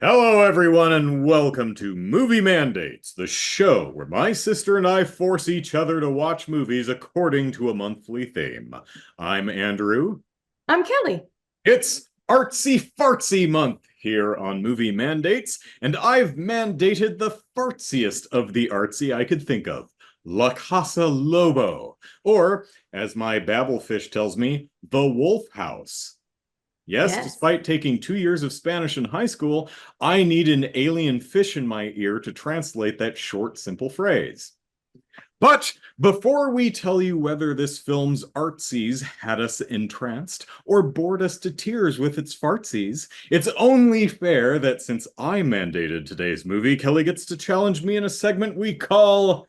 Hello, everyone, and welcome to Movie Mandates, the show where my sister and I force each other to watch movies according to a monthly theme. I'm Andrew. I'm Kelly. It's Artsy Fartsy month here on Movie Mandates, and I've mandated the fartsiest of the artsy I could think of, La Casa Lobo, or, as my babblefish tells me, The Wolf House. Yes, Yes. despite taking 2 years of Spanish in high school, I need an alien fish in my ear to translate that short, simple phrase. But before we tell you whether this film's artsies had us entranced or bored us to tears with its fartsies, it's only fair that since I mandated today's movie, Kelly gets to challenge me in a segment we call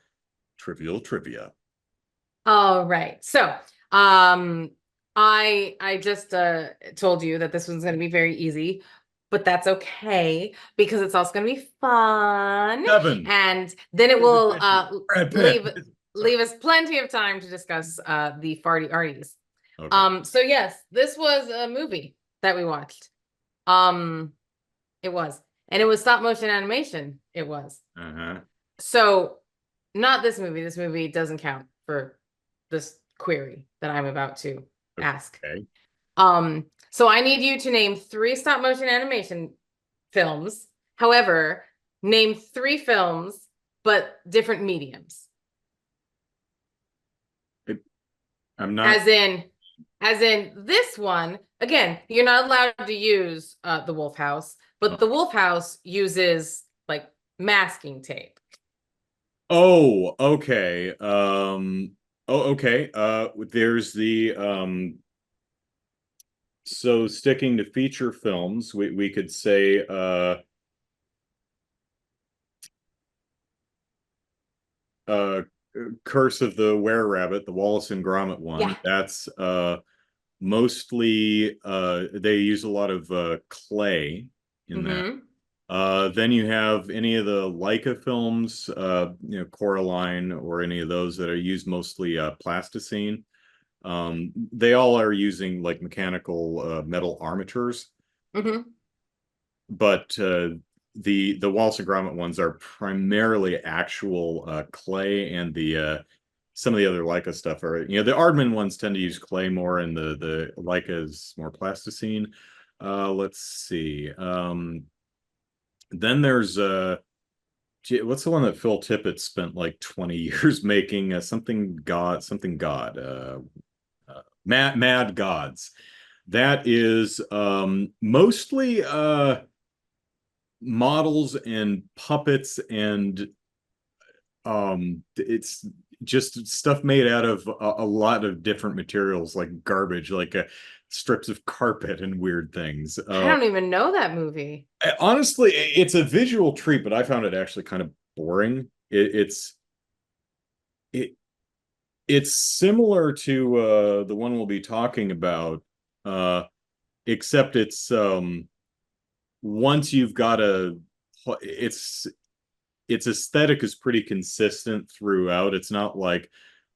Trivial Trivia. All right. Um, I just told you that this one's going to be very easy, but that's okay because it's also going to be fun, Seven. and then it will Brad Pitt. leave Sorry. leave us plenty of time to discuss the farty arties. Okay. So yes, this was a movie that we watched. Um, it was, and it was stop motion animation. It was. Uh-huh. So not this movie. This movie doesn't count for this query that I'm about to ask. Okay. So I need you to name three stop motion animation films. However, name three films, but different mediums. I'm not. As in, as in this one, again, you're not allowed to use the Wolf House, but the Wolf House uses like masking tape. Oh, okay. Okay. There's the so sticking to feature films, we could say uh Curse of the Were-Rabbit, the Wallace and Gromit one. Yeah. That's mostly they use a lot of clay in that. Mm-hmm. Then you have any of the Leica films, Coraline or any of those that are used mostly plasticine. They all are using like mechanical metal armatures, Mm-hmm. but the Wallace and Gromit ones are primarily actual clay, and the some of the other Leica stuff are, the Aardman ones tend to use clay more, and the Leica is more plasticine. Let's see. Then there's what's the one that Phil Tippett spent like 20 years making? Something God. Mad Gods. That is mostly models and puppets, and it's just stuff made out of a lot of different materials, like garbage, like strips of carpet and weird things. I don't even know that movie. Honestly, it's a visual treat, but I found it actually kind of boring. It it's similar to the one we'll be talking about, uh, except it's once you've got a it's its aesthetic is pretty consistent throughout. It's not like,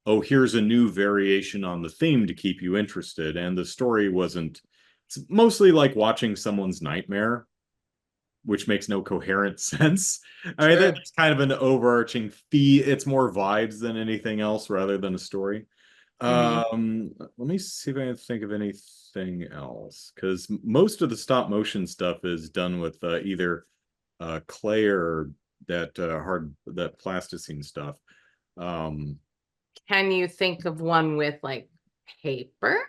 oh, here's a new variation on the theme to keep you interested. And the story wasn't, it's mostly like watching someone's nightmare, which makes no coherent sense. I mean, True. that's kind of an overarching fee. It's more vibes than anything else rather than a story. Mm-hmm. Let me see if I can think of anything else, because most of the stop motion stuff is done with either clay or that plasticine stuff. Um, Can you think of one with like paper?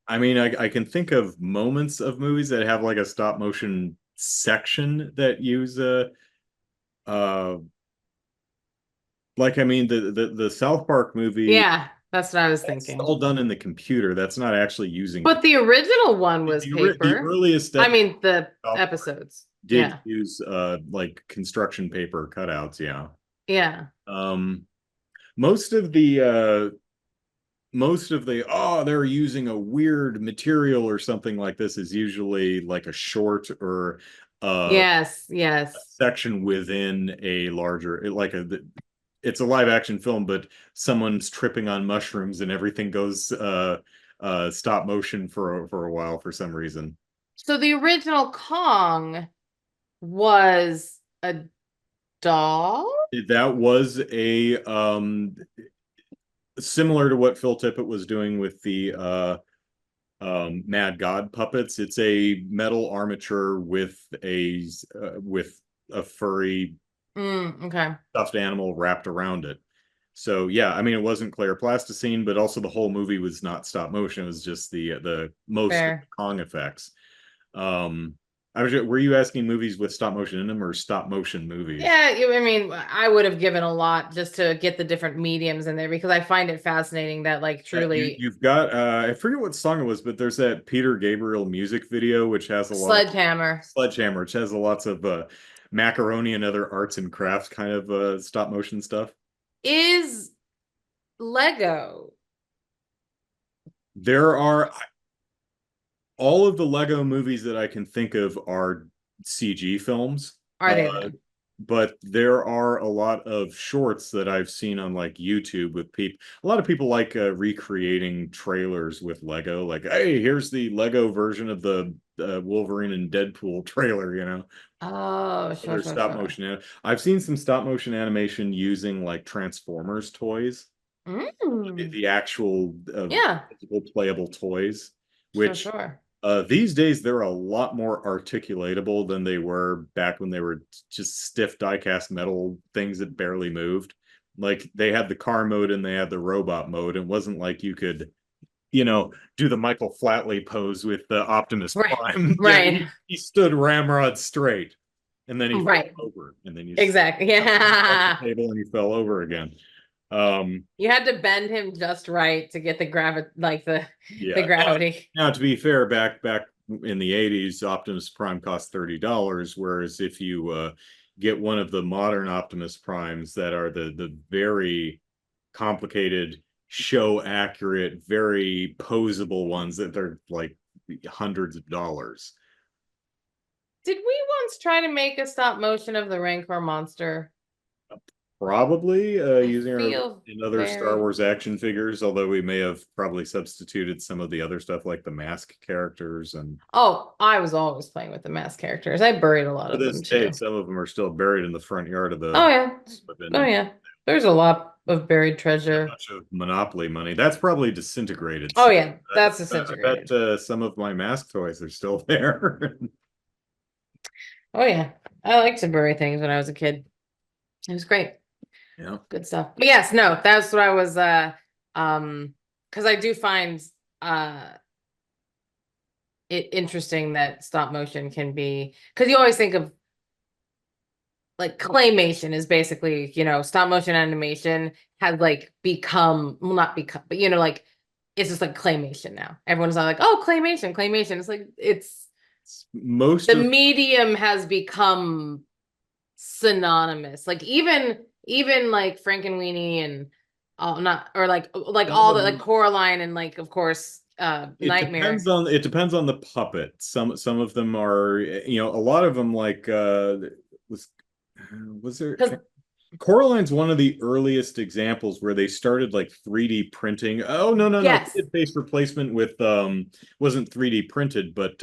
I mean, I can think of moments of movies that have like a stop motion section that use uh like, I mean, the South Park movie, Yeah, that's what I was that's thinking. all done in the computer. That's not actually using But the original one was the paper. earliest I episodes mean, the of South Park episodes. did Yeah. use like construction paper cutouts, yeah. Yeah. Um most of the oh, they're using a weird material or something like this is usually like a short or Yes. a Yes. section within a larger, it's a live action film, but someone's tripping on mushrooms and everything goes stop motion for a while for some reason. So the original Kong was a doll? That was a similar to what Phil Tippett was doing with the Mad God puppets. It's a metal armature with a furry Okay. stuffed animal wrapped around it. So yeah, I mean it wasn't Claire plasticine, but also the whole movie was not stop motion. It was just the most of the Fair. Kong effects. Were you asking movies with stop motion in them or stop motion movies? Yeah, I mean, I would have given a lot just to get the different mediums in there because I find it fascinating that like truly You've got I forget what song it was, but there's that Peter Gabriel music video which has a lot of Sledgehammer Sledgehammer, which has lots of macaroni and other arts and crafts kind of stop motion stuff. is Lego. There are all of the Lego movies that I can think of are CG films. Are they though? But there are a lot of shorts that I've seen on like YouTube with people. A lot of people like recreating trailers with Lego. Like, hey, here's the Lego version of the Wolverine and Deadpool trailer, you know. Oh, sure, There's sure, stop sure. motion. I've seen some stop motion animation using like Transformers toys, Mm. the actual Yeah, physical playable toys, sure, which sure. these days they're a lot more articulatable than they were back when they were just stiff die-cast metal things that barely moved. Like they had the car mode and they had the robot mode. It wasn't like you could, do the Michael Flatley pose with the Optimus Right, Prime. right, He stood ramrod straight and then he fell right. over and then you Exactly. off the Yeah. table and he fell over again. Um, You had to bend him just right to get the the yeah. gravity. Now, to be fair, back in the 80s, Optimus Prime cost $30, whereas if you get one of the modern Optimus Primes that are the very complicated, show accurate, very posable ones that they're like hundreds of dollars. Did we once try to make a stop motion of the Rancor monster? Probably I using our feel in other Star very. Wars action figures, although we may have probably substituted some of the other stuff like the mask characters and Oh, I was always playing with the mask characters. I buried a lot to of this them day, too. some of them are still buried in the front yard of Oh the yeah. Oh within yeah. There's a lot of buried a treasure. bunch of Monopoly money. That's probably disintegrated. Oh So yeah, that's I bet disintegrated. some of my mask toys are still there. Oh yeah. I liked to bury things when I was a kid. It was great. Yeah. Good stuff. But yes, no, that's what I was because I do find uh it interesting that stop motion can be because you always think of like claymation is basically, stop motion animation has like become, well, not become, but like it's just like claymation now. Everyone's like, oh, claymation, claymation. It's like Most the of medium has become synonymous. Like even like Frankenweenie and not or like some all of the like them, Coraline and like of course Nightmare. it depends on the puppet. Some of them are, a lot of them like was was there Because Coraline's one of the earliest examples where they started like 3D printing. Oh, no. They yes, did face replacement with wasn't 3D printed, but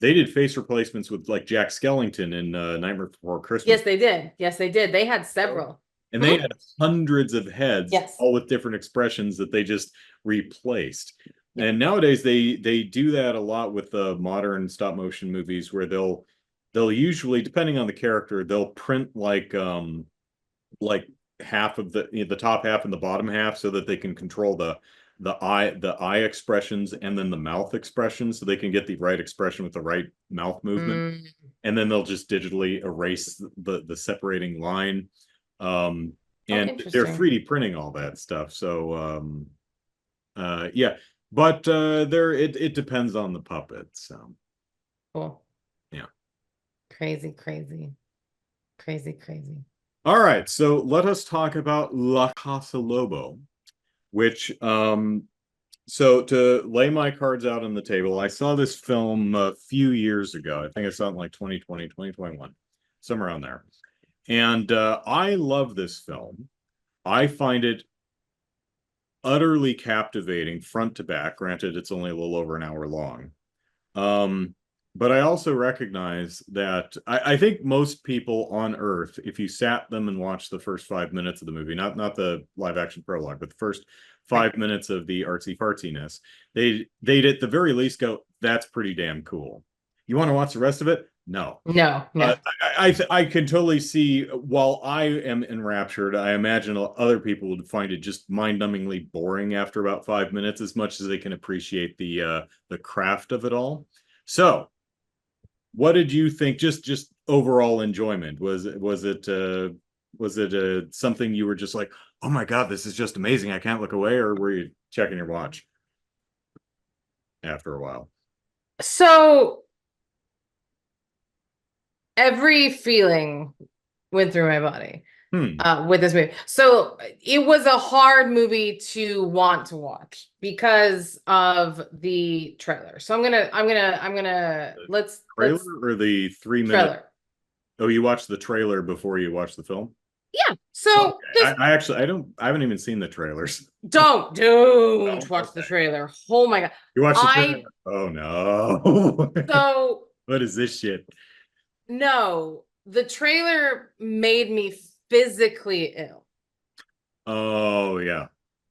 they did face replacements with like Jack Skellington in Nightmare Before Christmas. yes, they did. Yes, they did. They had several. And they Hmm? had hundreds of heads, Yes. all with different expressions that they just replaced. Yep. And nowadays they do that a lot with the modern stop motion movies where they'll usually, depending on the character, they'll print like half of the top half and the bottom half so that they can control the eye expressions and then the mouth expressions so they can get the right expression with the right mouth movement, Mm. and then they'll just digitally erase the separating line. um Oh, and they're interesting. 3D printing all that stuff, so yeah, but it depends on the puppet, so Cool. yeah. Crazy, crazy, crazy, crazy. All right, so let us talk about La Casa Lobo, which so to lay my cards out on the table, I saw this film a few years ago. I think I saw it in like 2020, 2021, somewhere around there. And I love this film. I find it utterly captivating front to back. Granted, it's only a little over an hour long. Um, But I also recognize that I think most people on Earth, if you sat them and watched the first 5 minutes of the movie, not the live action prologue, but the first Right. 5 minutes of the artsy fartsiness, they'd at the very least go, "That's pretty damn cool." You want to watch the rest of it? No. No, no. I can totally see. While I am enraptured, I imagine other people would find it just mind-numbingly boring after about 5 minutes, as much as they can appreciate the craft of it all. So, what did you think? Just overall enjoyment. Was it something you were just like, oh my god, this is just amazing, I can't look away, or were you checking your watch after a while? So every feeling went through my body Hmm. with this movie. So it was a hard movie to want to watch because of the trailer. So I'm gonna The let's trailer or the 3 minute? trailer. Oh, you watched the trailer before you watched the film? Yeah. Okay. So this I actually I haven't even seen the trailers. don't Oh, watch the okay. trailer. Oh my God. You watched the trailer? I Oh no. so What is this shit? no, the trailer made me physically ill. Oh yeah.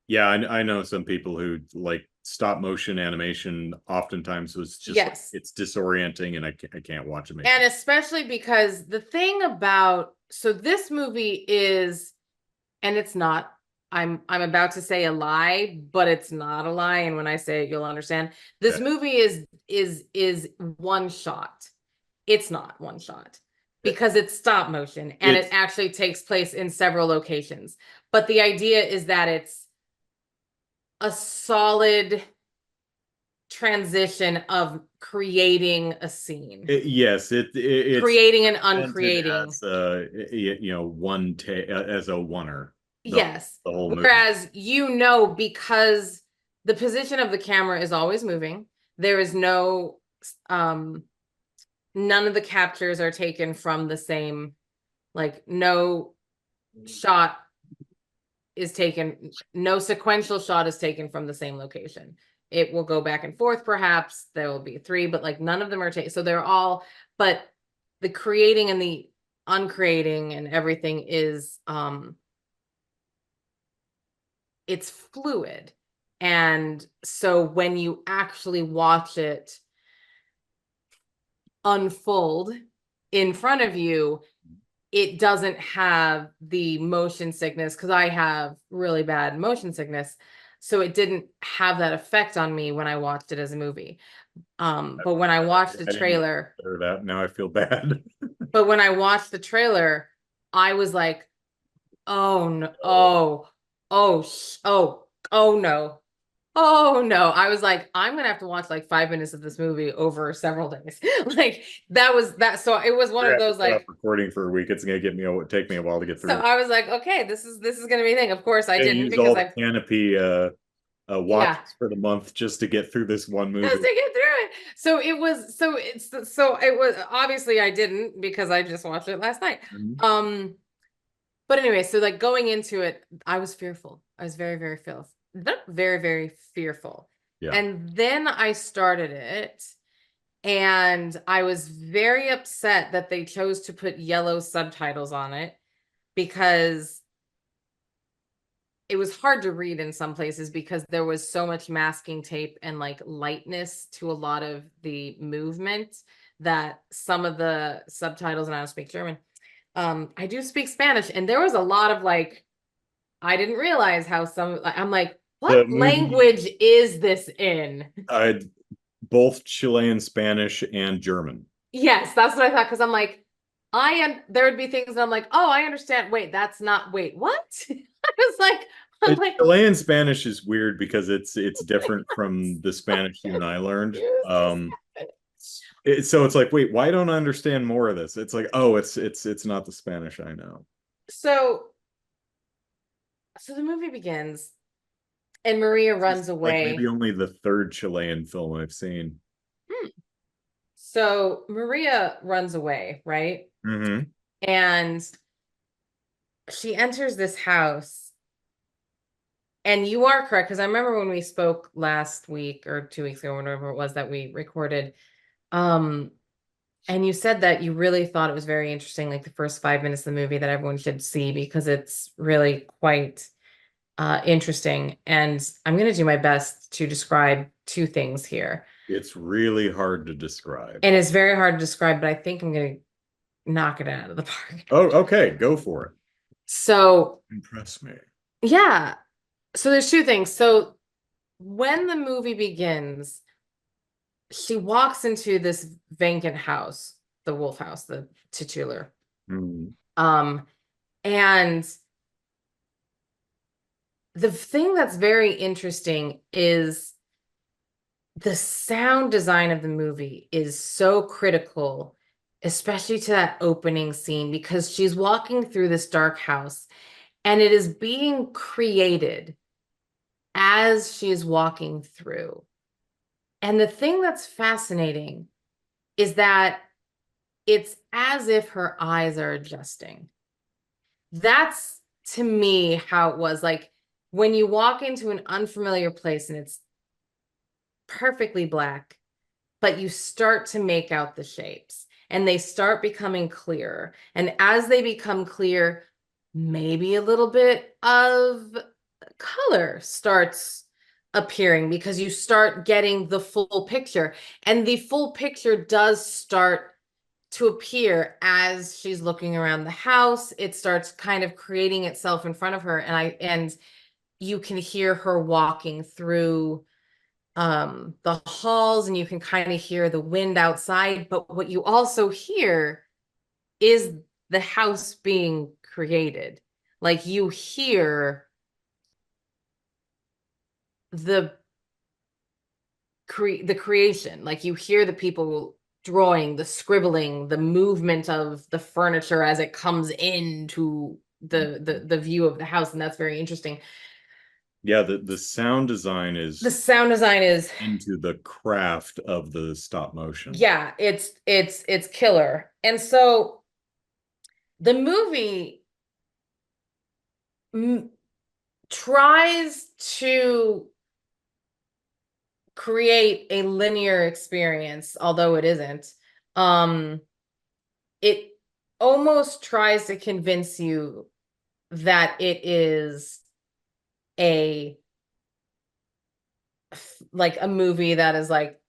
Yeah, I know some people who like stop motion animation oftentimes was just like Yes. it's disorienting and I can't watch it make And especially because the thing about so this movie is, and it's not, I'm about to say a lie, but it's not a lie. And when I say it, you'll understand. This okay. movie is one shot. It's not one shot because it's stop motion and it It's actually takes place in several locations. But the idea is that it's a solid transition of creating a scene, yes, it's creating and presented uncreating. as one as a oneer the Yes. the whole movie. Whereas, because the position of the camera is always moving, there is um, none of the captures are taken from the same, like, no shot is taken, no sequential shot is taken from the same location. It will go back and forth, perhaps. There will be three, but like none of them are taken. So they're all, but the creating and the uncreating and everything is it's fluid. And so when you actually watch it unfold in front of you, it doesn't have the motion sickness because I have really bad motion sickness. So it didn't have that effect on me when I watched it as a movie. But when I watched the I didn't trailer, consider that. Now I feel bad. but when I watched the trailer, I was like, oh no, Oh, oh no. Oh no. I was like, I'm gonna have to watch like 5 minutes of this movie over several days. Like that was that. So it was one we're of gonna have those to stop like, recording for a week. It's gonna take me a while to get so through. I was like, okay, this is gonna be a thing. Of course I I didn't use because all the I Canopy yeah, watches for the month just to get through this one just movie. to get through it. So it was obviously I didn't because I just watched it last night. Mhm. Um, but anyway, so like going into it, I was fearful. I was very, very fearful. Very, very fearful. Yeah. And then I started it. And I was very upset that they chose to put yellow subtitles on it because it was hard to read in some places because there was so much masking tape and like lightness to a lot of the movement that some of the subtitles, and I don't speak German. I do speak Spanish, and there was a lot of like, I didn't realize how I'm like, The what movie, language is this in? I both Chilean, Spanish, and German. Yes, that's what I thought. Because I'm like, there would be things that I'm like, oh, I understand. Wait, that's not. Wait, what? I was like, I'm like, Chilean Spanish is weird because it's different from the Spanish you and I learned. confused. So it's like, wait, why don't I understand more of this? It's like, oh, it's not the Spanish I know. So, so the movie begins, and Maria This is runs like maybe away. only the third Chilean film I've seen. Hmm. So Maria runs away, right? Hmm. And she enters this house, and you are correct because I remember when we spoke last week or 2 weeks ago, whenever it was that we recorded. Um, and you said that you really thought it was very interesting, like the first 5 minutes of the movie that everyone should see because it's really quite interesting. And I'm going to do my best to describe two things here. It's really hard to describe. And it's very hard to describe, but I think I'm going to knock it out of the park. Oh, okay, go for it. So, Impress me. yeah. So there's two things. So when the movie begins, she walks into this vacant house, the wolf house, the titular. Mm. Um, and the thing that's very interesting is the sound design of the movie is so critical, especially to that opening scene, because she's walking through this dark house and it is being created as she is walking through. And the thing that's fascinating is that it's as if her eyes are adjusting. That's to me how it was. Like when you walk into an unfamiliar place and it's perfectly black, but you start to make out the shapes and they start becoming clearer. And as they become clear, maybe a little bit of color starts appearing because you start getting the full picture. And the full picture does start to appear as she's looking around the house. It starts kind of creating itself in front of her. And you can hear her walking through the halls and you can kind of hear the wind outside, but what you also hear is the house being created. Like you hear the the creation, like you hear the people drawing, the scribbling, the movement of the furniture as it comes into the view of the house, and that's very interesting. Yeah, the sound design The is sound design is, into the craft of the stop motion. yeah, it's killer. And so the movie tries to create a linear experience, although it isn't. It almost tries to convince you that it is a like a movie that is like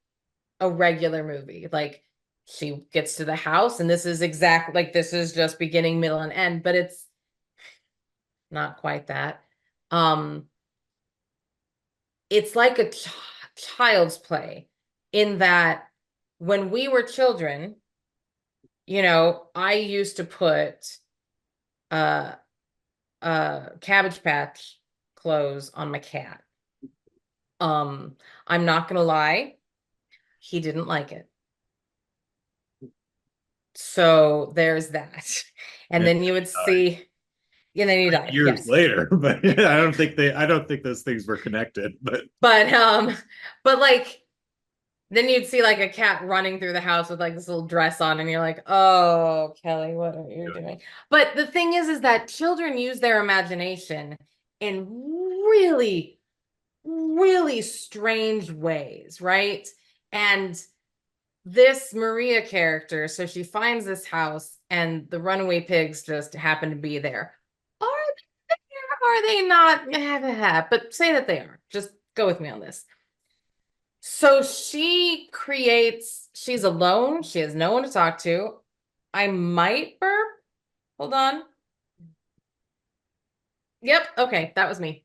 a regular movie. Like she gets to the house and this is exactly like this is just beginning, middle, and end, but it's not quite that. Um, it's like a child's play in that when we were children, I used to put uh Cabbage Patch clothes on my cat. I'm not gonna lie, he didn't like it. So there's that. And And then you would died see, and then he died. years Yes. later, but I don't think those things were connected. But But like then you'd see like a cat running through the house with like this little dress on, and you're like, oh, Kelly, what are you doing? But the thing is that children use their imagination in really, really strange ways, right? And this Maria character, so she finds this house, and the runaway pigs just happen to be there. Are they there? Are they not? But say that they are. Just go with me on this. So she's alone. She has no one to talk to. I might burp. Hold on. Yep. Okay. That was me.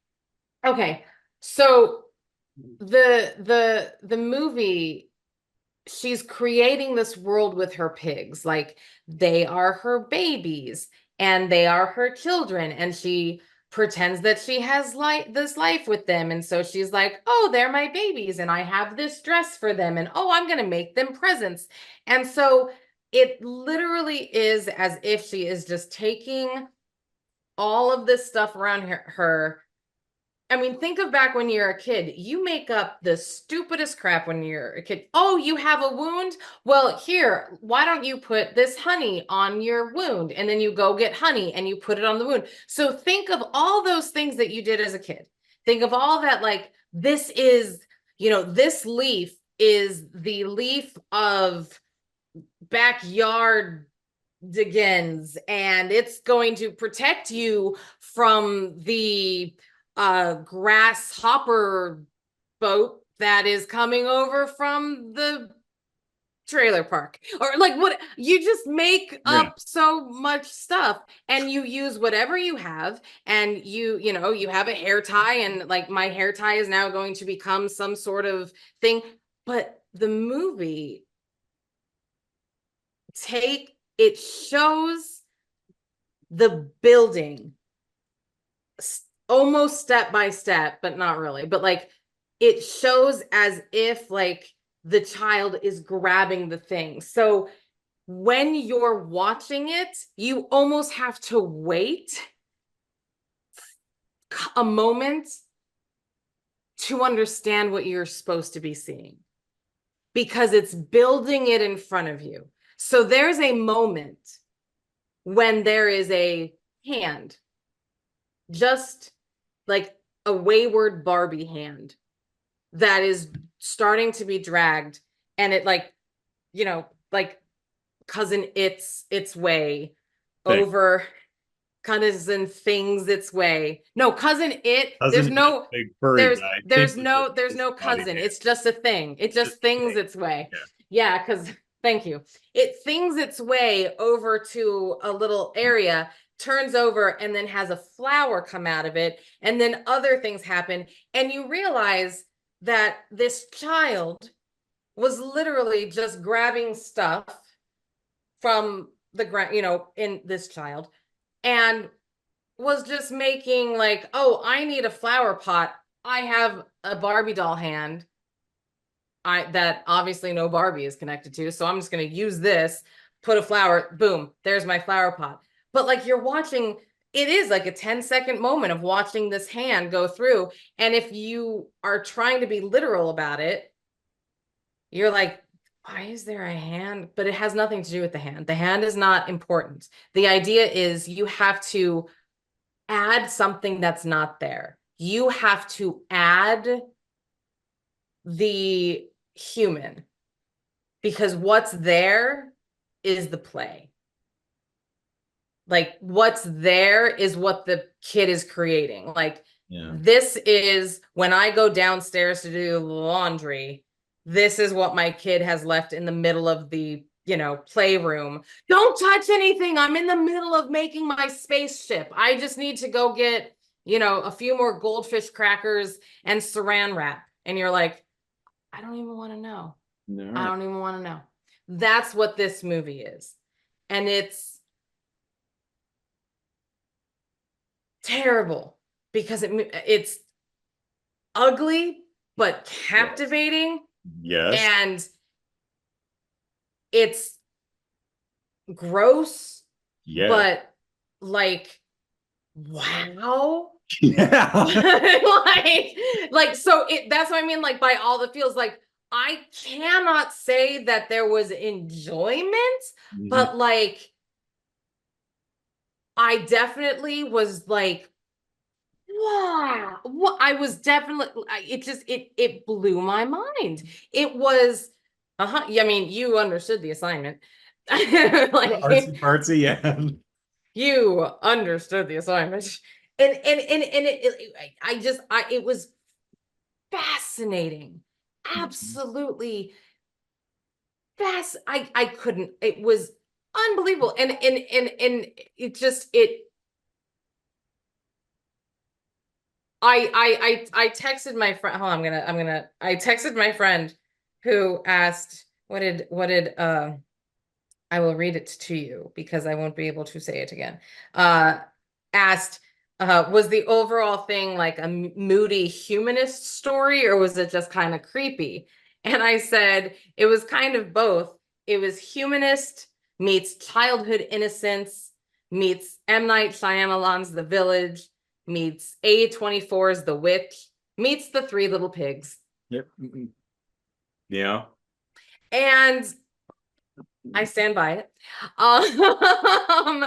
Okay. So the movie, she's creating this world with her pigs. Like they are her babies and they are her children. And she pretends that she has this life with them. And so she's like, oh, they're my babies. And I have this dress for them. And oh, I'm going to make them presents. And so it literally is as if she is just taking all of this stuff around her. I mean, think of back when you're a kid. You make up the stupidest crap when you're a kid. Oh, you have a wound? Well, here, why don't you put this honey on your wound? And then you go get honey and you put it on the wound. So think of all those things that you did as a kid. Think of all that, like, this is, this leaf is the leaf of backyard Diggins, and it's going to protect you from the grasshopper boat that is coming over from the trailer park, or like what you just make Yeah. up so much stuff, and you use whatever you have, and you have a hair tie, and like my hair tie is now going to become some sort of thing. But the movie it shows the building almost step by step, but not really, but like it shows as if like the child is grabbing the thing. So when you're watching it, you almost have to wait a moment to understand what you're supposed to be seeing, because it's building it in front of you. So there's a moment when there is a hand, just like a wayward Barbie hand, that is starting to be dragged, and it like cousin its way Thing. over, cousin things its way. No, cousin it. Cousin It, big furry guy. Things with There's his no body cousin. hair. It's just a thing. It Just just things thing. its way. Yeah. Yeah, because thank you. It things its way over to a little area, turns over, and then has a flower come out of it, and then other things happen, and you realize that this child was literally just grabbing stuff from the ground, in this child, and was just making like, oh, I need a flower pot. I have a Barbie doll hand. That obviously no Barbie is connected to, so I'm just gonna use this, put a flower, boom, there's my flower pot. But like you're watching, it is like a 10-second moment of watching this hand go through. And if you are trying to be literal about it, you're like, why is there a hand? But it has nothing to do with the hand. The hand is not important. The idea is you have to add something that's not there. You have to add the human, because what's there is the play. Like what's there is what the kid is creating. Like Yeah. this is when I go downstairs to do laundry, this is what my kid has left in the middle of the playroom. Don't touch anything. I'm in the middle of making my spaceship. I just need to go get a few more goldfish crackers and saran wrap. And you're like, I don't even want to know. I No. don't even want to know. That's what this movie is. And it's terrible because it's ugly but Yes. captivating, Yes. and it's gross, Yes. but like, wow. Yeah. like so that's what I mean, like by all the feels, like I cannot say that there was enjoyment, Mhm. but like I definitely was like, wow. What I was definitely, it blew my mind. It was yeah, I mean, you understood the assignment. Artsy Like fartsy, yeah. you understood the assignment. And it was fascinating. Mhm. Absolutely fast. I couldn't, it was unbelievable. And it just it I texted my friend. Hold on, I texted my friend who asked, what did I will read it to you because I won't be able to say it again. Uh Asked, was the overall thing like a moody humanist story, or was it just kind of creepy? And I said it was kind of both. It was humanist meets childhood innocence meets M. Night Shyamalan's The Village meets A24's The Witch meets The Three Little Pigs. Yep. Yeah. And I stand by it. Um,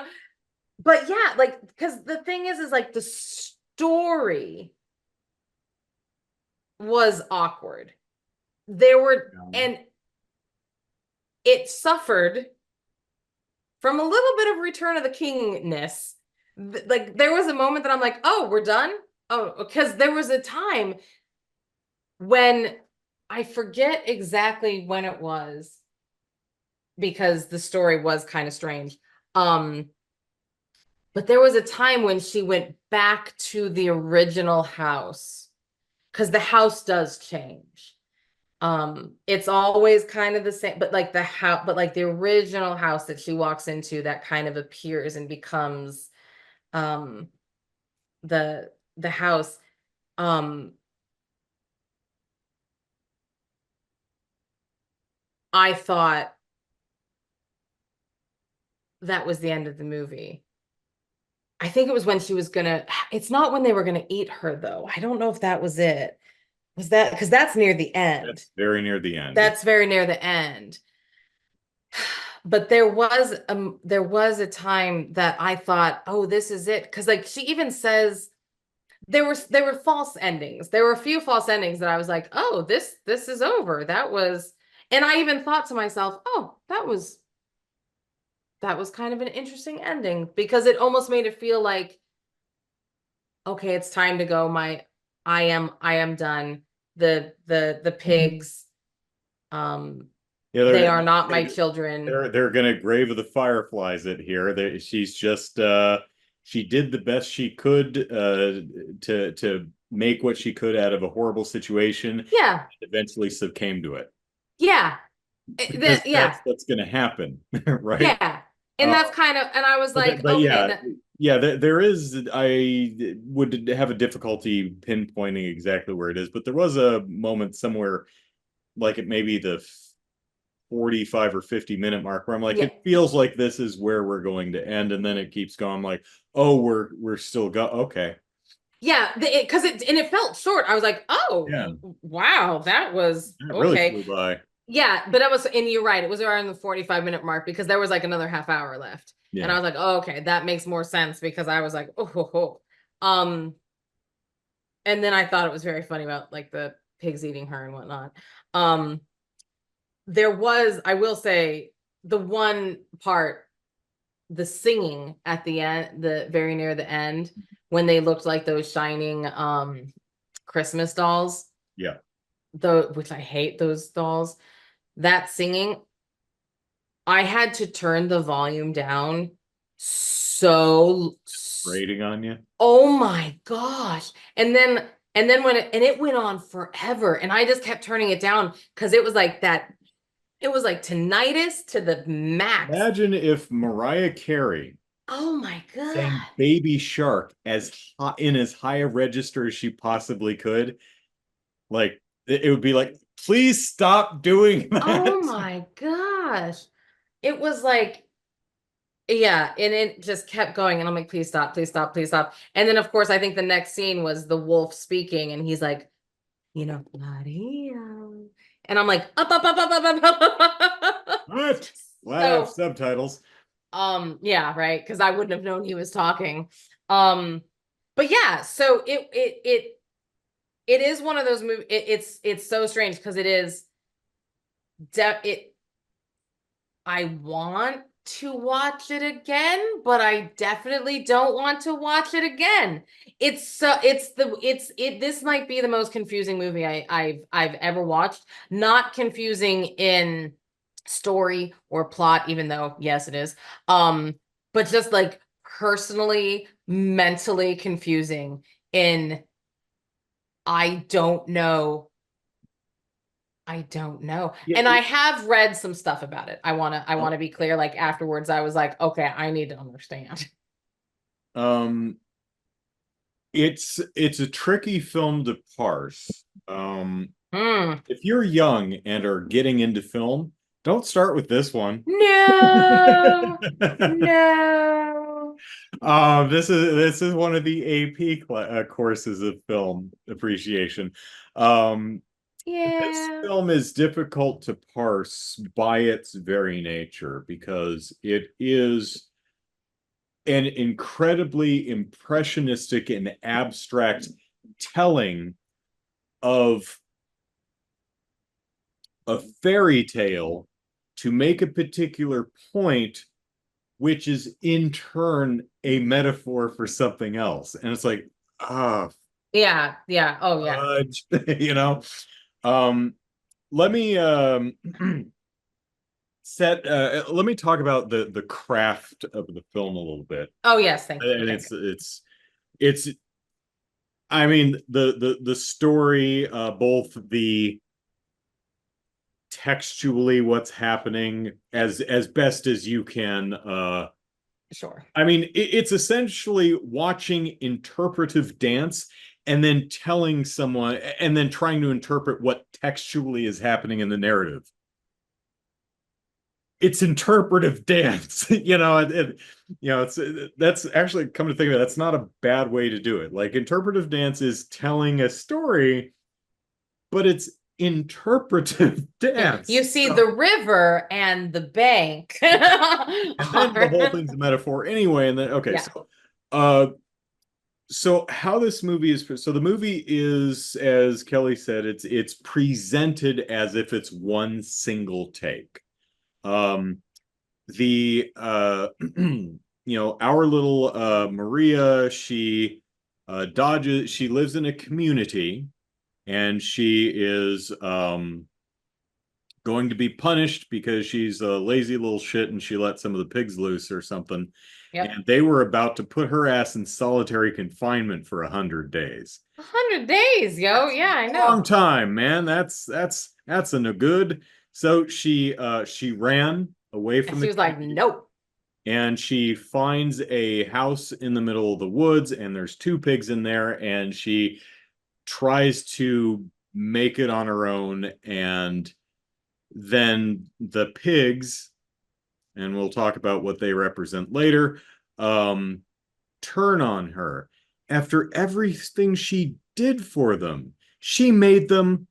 but yeah, like, because the thing is like the story was awkward. there were, Um, and it suffered from a little bit of Return of the Kingness. Like there was a moment that I'm like, oh, we're done. Oh, because there was a time when I forget exactly when it was because the story was kind of strange. Um, but there was a time when she went back to the original house because the house does change. It's always kind of the same, but like the house, but like the original house that she walks into that kind of appears and becomes um the house. Um, I thought that was the end of the movie. I think it was when she was gonna, it's not when they were gonna eat her though. I don't know if that was it. Was that because that's near the end? that's very near the end. That's very near the end. But there was a time that I thought, oh, this is it. Because like she even says there were false endings. There were a few false endings that I was like, oh, this is over. That was, and I even thought to myself, oh, that was kind of an interesting ending because it almost made it feel like, okay, it's time to go. I am done. The pigs, um, Yeah, they are not my children. they're gonna grave of the fireflies it here. She's just she did the best she could to make what she could out of a horrible situation, Yeah, eventually succumbed to it. yeah, Because yeah, that's gonna happen, right? yeah. And Uh, that's kind of, and I was like, but okay, yeah, yeah, there is. I would have a difficulty pinpointing exactly where it is, but there was a moment somewhere, like it maybe the 45 or 50 minute mark, where I'm like, yeah, it feels like this is where we're going to end, and then it keeps going. I'm like, oh, we're still go. Okay, yeah, because and it felt short. I was like, oh, yeah, wow, that was it really okay. flew by. Yeah, but and you're right, it was around the 45-minute mark because there was like another half hour left. And I Yeah, was like, oh, okay, that makes more sense because I was like, oh, ho, ho. Um, and then I thought it was very funny about like the pigs eating her and whatnot. Um, there was, I will say, the one part, the singing at the end, the very near the end, when they looked like those shining Christmas dolls, yeah, though, which I hate those dolls. That singing, I had to turn the volume down so, rating on you. oh my gosh. And then it went on forever and I just kept turning it down because it was like that, it was like tinnitus to the max. Imagine if Mariah Carey Oh my sang God. Baby Shark in as high a register as she possibly could. Like it would be like, please stop doing that. Oh my gosh. It was like, yeah, and it just kept going. And I'm like, please stop, please stop, please stop. And then, of course, I think the next scene was the wolf speaking, and he's like, Maria. And I'm like, up. What? Glad I have So, subtitles. yeah, right. Because I wouldn't have known he was talking. Um, but yeah, so it is one of those movies. It's so strange because it I want to watch it again, but I definitely don't want to watch it again. This might be the most confusing movie I've ever watched. Not confusing in story or plot, even though yes, it is. But just like personally, mentally confusing in I don't know I don't know. Yeah, And I have read some stuff about it. I want to be clear. Like afterwards, I was like, okay, I need to understand. um, it's a tricky film to parse. Hmm. If you're young and are getting into film, don't start with this one. No. No. This is one of the AP courses of film appreciation. Um, this Yeah. film is difficult to parse by its very nature because it is an incredibly impressionistic and abstract telling of a fairy tale to make a particular point, which is in turn a metaphor for something else. And it's like, ah, Yeah, yeah. Oh, yeah. fudge, you know? Um, let me let me talk about the craft of the film a little bit. Oh, yes. Thank you. And Thank you. it's I mean the story, both the textually what's happening as best as you can. Sure. I mean, it's essentially watching interpretive dance and then telling someone and then trying to interpret what textually is happening in the narrative. It's interpretive dance. It's that's actually, come to think of it, that's not a bad way to do it. Like, interpretive dance is telling a story, but it's interpretive Yeah. You dance. see, So, the river and the bank and then the whole are, thing's a metaphor anyway. And then, okay, yeah, uh, so how this movie is, so the movie is, as Kelly said, it's presented as if it's one single take. Um, the our little Maria, she dodges, she lives in a community, and she is going to be punished because she's a lazy little shit and she let some of the pigs loose or something. yep. And they were about to put her ass in solitary confinement for 100 days. 100 days, yo. That's Yeah, I a long know. time, man. That's a no good. So she ran away And from she the was like, community, nope. and she finds a house in the middle of the woods, and there's two pigs in there, and she tries to make it on her own. And then the pigs, and we'll talk about what they represent later, um, turn on her. After everything she did for them, she made them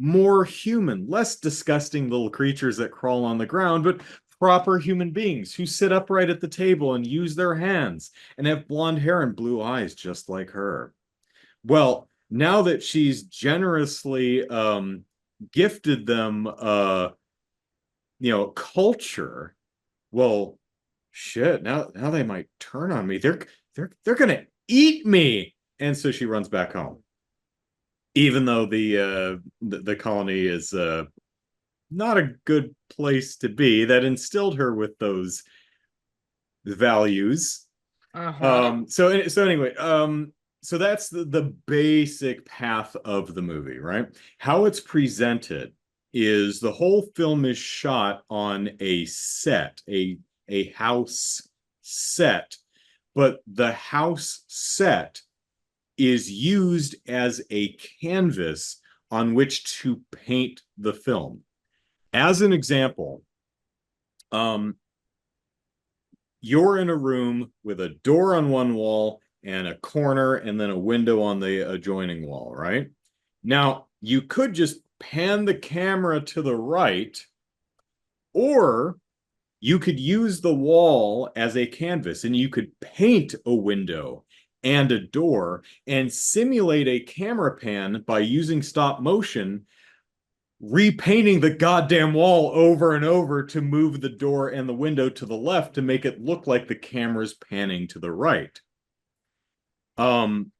more human, less disgusting little creatures that crawl on the ground, but proper human beings who sit upright at the table and use their hands and have blonde hair and blue eyes just like her. Well, now that she's generously gifted them culture, well, shit, now they might turn on me. They're gonna eat me. And so she runs back home, even though the colony is not a good place to be. That instilled her with those values. Uh-huh. So anyway, so that's the basic path of the movie, right? How it's presented is the whole film is shot on a set, a house set, but the house set is used as a canvas on which to paint the film. As an example, um, you're in a room with a door on one wall and a corner and then a window on the adjoining wall, right? Now, you could just pan the camera to the right, or you could use the wall as a canvas and you could paint a window and a door and simulate a camera pan by using stop motion, repainting the goddamn wall over and over to move the door and the window to the left to make it look like the camera's panning to the right. Um,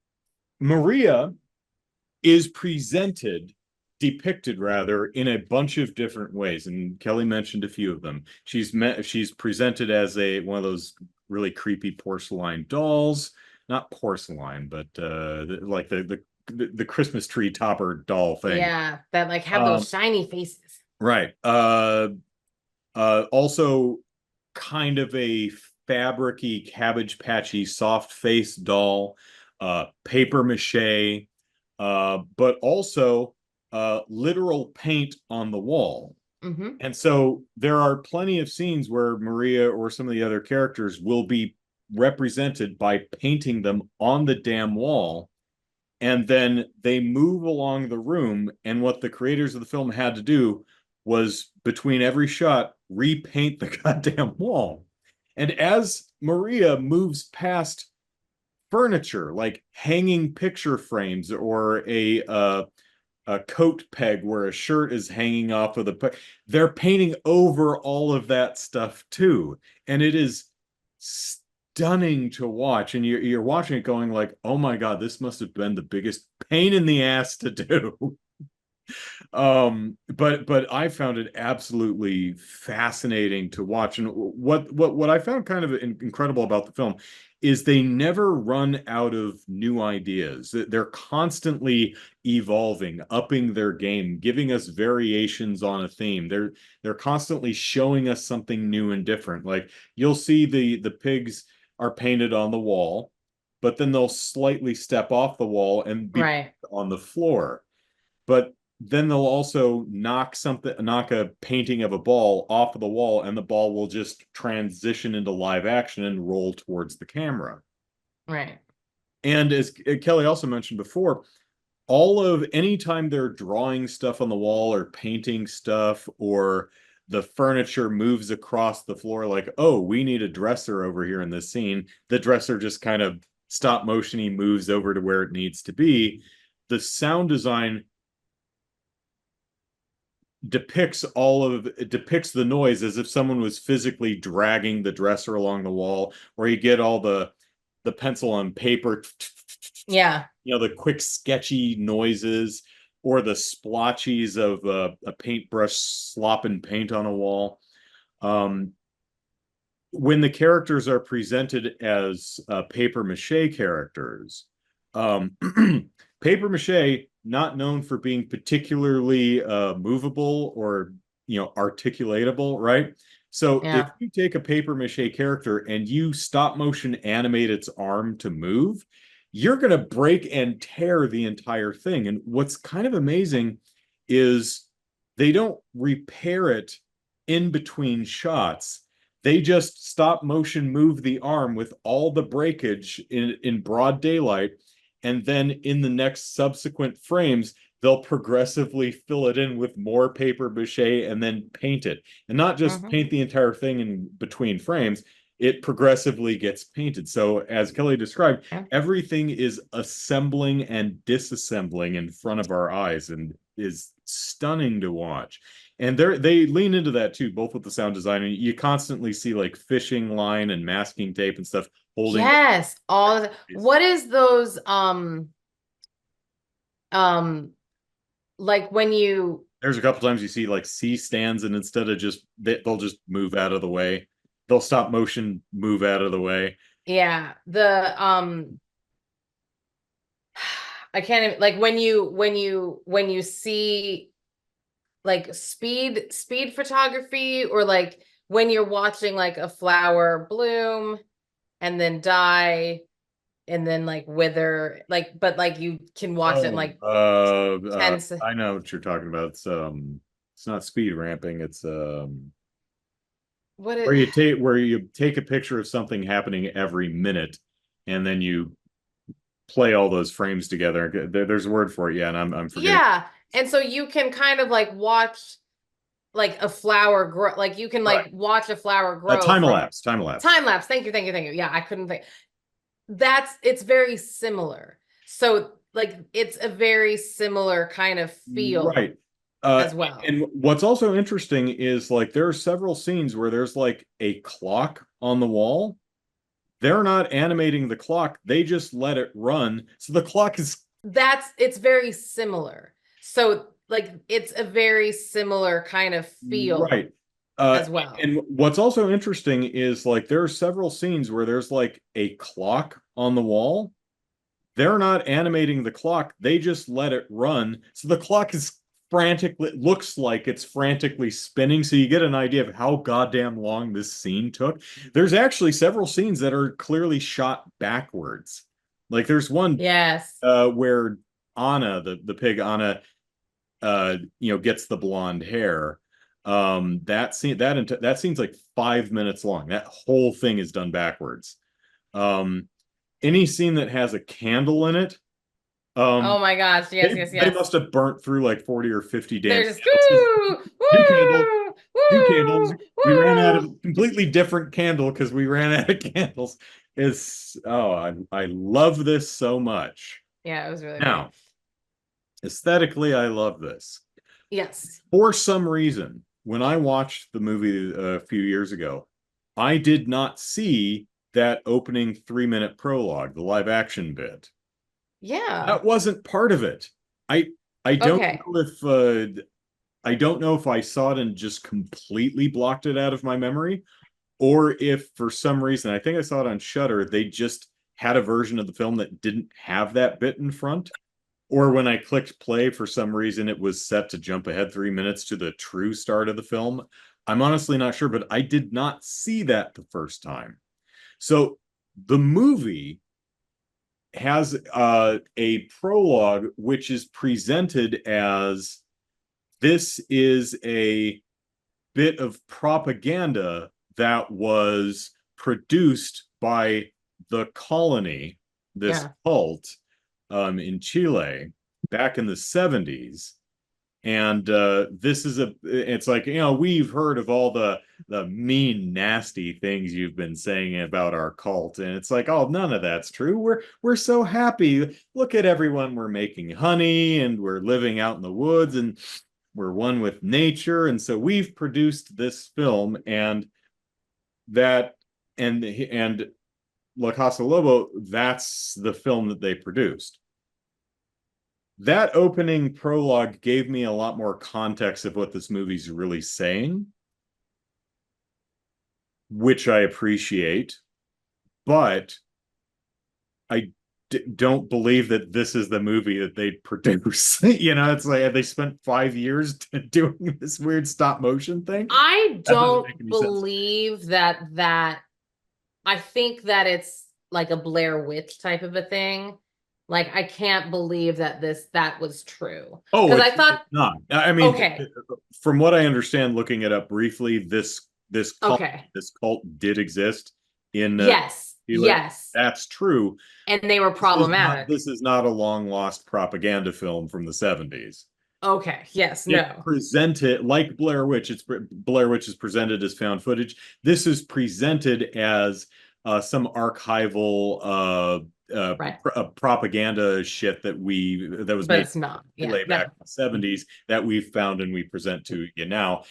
Maria is depicted rather, in a bunch of different ways, and Kelly mentioned a few of them. She's presented as one of those really creepy porcelain dolls, not porcelain, but like the Christmas tree topper doll thing. Yeah, that like have those Um, shiny faces. right. Also kind of a fabricy, cabbage patchy, soft face doll, paper mache, but also literal paint on the wall. Mm-hmm. And so there are plenty of scenes where Maria or some of the other characters will be represented by painting them on the damn wall. And then they move along the room. And what the creators of the film had to do was, between every shot, repaint the goddamn wall. And as Maria moves past furniture, like hanging picture frames or a coat peg where a shirt is hanging off of the peg. They're painting over all of that stuff too, and it is stunning to watch. And you're watching it going like, "Oh my God, this must have been the biggest pain in the ass to do." But I found it absolutely fascinating to watch. And what I found kind of incredible about the film is they never run out of new ideas. They're constantly evolving, upping their game, giving us variations on a theme. They're constantly showing us something new and different. Like you'll see the pigs are painted on the wall, but then they'll slightly step off the wall and be Right. on the floor. But then they'll also knock a painting of a ball off of the wall, and the ball will just transition into live action and roll towards the camera. Right. And as Kelly also mentioned before, all of anytime they're drawing stuff on the wall or painting stuff, or the furniture moves across the floor, like, oh, we need a dresser over here in this scene, the dresser just kind of stop motiony moves over to where it needs to be. The sound design depicts the noise as if someone was physically dragging the dresser along the wall, or you get all the pencil on paper, Yeah. the quick sketchy noises, or the splotchies of a paintbrush slopping paint on a wall. um, when the characters are presented as paper mache characters, um, paper mache not known for being particularly movable or articulatable, right? So if Yeah. you take a paper mache character and you stop motion animate its arm to move, you're going to break and tear the entire thing. And what's kind of amazing is they don't repair it in between shots. They just stop motion move the arm with all the breakage in broad daylight. And then in the next subsequent frames, they'll progressively fill it in with more paper mache and then paint it. And not just Hmm. paint the entire thing in between frames, it progressively gets painted. So, as Kelly described, Yeah. everything is assembling and disassembling in front of our eyes and is stunning to watch. And they lean into that too, both with the sound design. And you constantly see like fishing line and masking tape and stuff holding. Yes. What is those um like when you There's a couple times you see like C stands, and instead of they'll just move out of the way. They'll stop motion, move out of the way. yeah, the I can't even, like when you see like speed photography, or like when you're watching like a flower bloom and then die and then like wither, like, but like you can watch it in Oh, like 10 I know what you're talking about. It's not speed ramping. It's what it where you take a picture of something happening every minute, and then you play all those frames together. There's a word for it, yeah, and I'm forgetting. yeah, and so you can kind of like watch like a flower grow, like you can like Right. watch a flower grow Time from elapse, time elapse. time lapse. Thank you. Yeah, I couldn't think. It's very similar. So like it's a very similar kind of feel Right. Uh, as well. and what's also interesting is like there are several scenes where there's like a clock on the wall. They're not animating the clock, they just let it run. So the clock is It's very similar. So like it's a very similar kind of feel right. Uh, as well. and what's also interesting is like there are several scenes where there's like a clock on the wall. They're not animating the clock, they just let it run. So the clock is frantically, looks like it's frantically spinning. So you get an idea of how goddamn long this scene took. There's actually several scenes that are clearly shot backwards. Like there's one Yes. where Anna, the pig Anna, gets the blonde hair. That scene's like 5 minutes long. That whole thing is done backwards. Um, any scene that has a candle in it, Oh my gosh. Yes, yes, they yes. must have burnt through like 40 or 50 damn They're just candles. woo, Two candles, woo, two candles. woo, We ran out of woo. completely different candle because we ran out of candles. I love this so much. Yeah, it was really Now, great. Aesthetically, I love this. Yes. For some reason, when I watched the movie a few years ago, I did not see that opening 3 minute prologue, the live action bit. Yeah. That wasn't part of it. I I don't Okay. know if I don't know if I saw it and just completely blocked it out of my memory, or if for some reason, I think I saw it on Shudder, they just had a version of the film that didn't have that bit in front. Or when I clicked play, for some reason, it was set to jump ahead 3 minutes to the true start of the film. I'm honestly not sure, but I did not see that the first time. So the movie has a prologue which is presented as this is a bit of propaganda that was produced by the colony, this Yeah. cult in Chile back in the 70s. And this is it's like, we've heard of all the mean, nasty things you've been saying about our cult. And it's like, oh, none of that's true. We're so happy. Look at everyone. We're making honey and we're living out in the woods and we're one with nature. And so we've produced this film that and La Casa Lobo, that's the film that they produced. That opening prologue gave me a lot more context of what this movie's really saying, which I appreciate, but I don't believe that this is the movie that they'd produce. It's like they spent 5 years doing this weird stop motion thing. I That doesn't don't make any sense. believe that I think that it's like a Blair Witch type of a thing. Like I can't believe that was true. Oh, Because it's I thought, it's not. I mean, okay, from what I understand, looking it up briefly, this cult okay. this cult did exist in Yes, Chile. yes. That's true. And they were This is not problematic. this is not a long lost propaganda film from the 70s. Okay, yes, It's no. presented like Blair Witch. Blair Witch is presented as found footage. This is presented as some archival Right. propaganda shit that was But made it's not. Yeah, way back no. in the 70s that we've found and we present to you now.